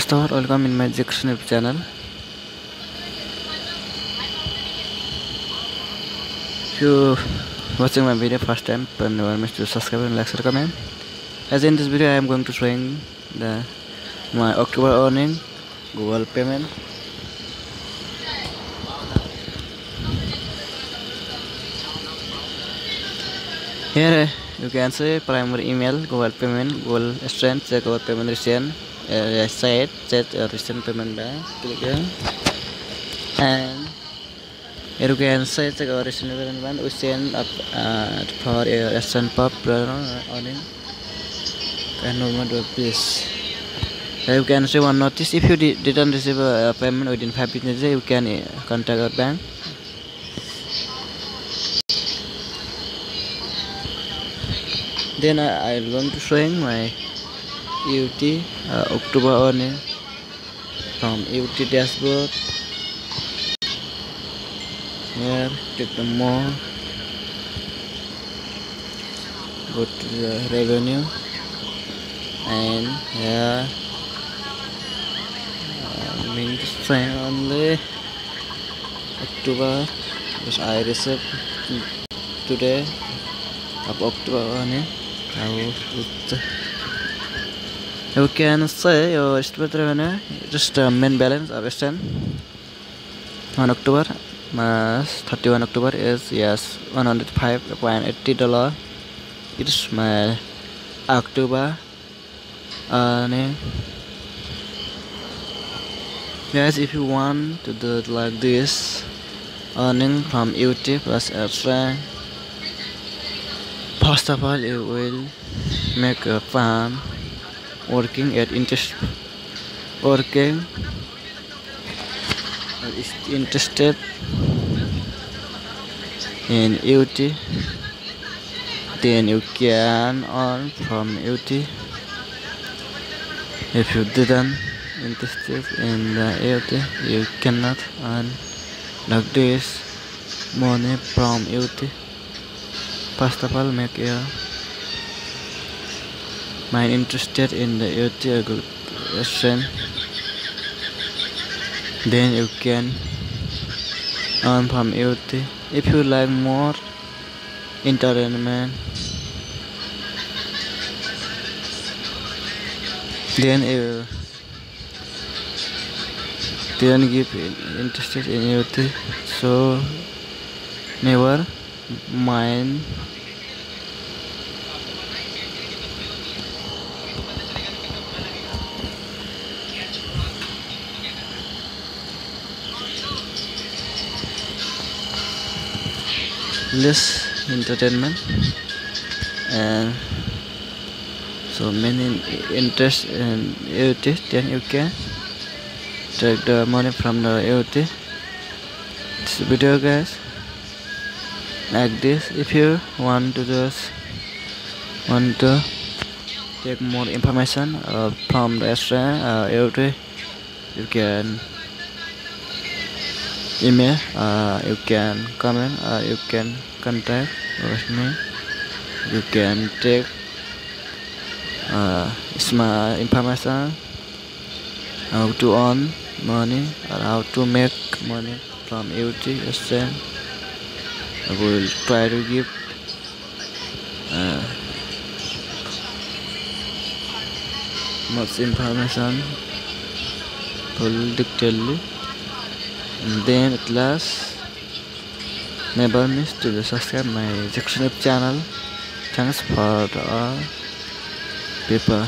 First of all, welcome in my YouTube channel. If you watching my video first time, then never miss to subscribe and like and comment. As in this video, I am going to showing my October earning Google payment. Here you can see primary email, Google payment, Google strength, check Google payment recent, site, check recent payment bank, click here, and here you can see check our recent payment bank. We send up for a recent pop earning and normal please. Here you can see one notice. If you didn't receive a payment within 5 business days, you can contact our bank. Then I am going to showing my UT October earning from UT dashboard. Here, click the more, go to the revenue, and here I mean to say only October, because I received today of October earning. You can say your estimate revenue just main balance of extent on October 31 October is yes $105.80. It is my October earning. Guys, if you want to do it like this, earning from YouTube plus extra, first of all, you will make a farm working at interested in UT. Then you can earn from UT. If you didn't interested in the UT, you cannot earn like this money from UT. First of all, make your mind interested in the UT a good restaurant. Then you can earn from UT. If you like more entertainment, then you didn't give interested in UT, so never mind. Less entertainment, and so many interest in UT, then you can take the money from the UT. This video, guys, like this. If you want to take more information from the extra UT, you can email, you can comment, you can contact with me. You can take my information how to earn money or how to make money from UT exchange. I will try to give much information full detailedly. And then at last, never miss to subscribe my YouTube channel. Thanks for all people.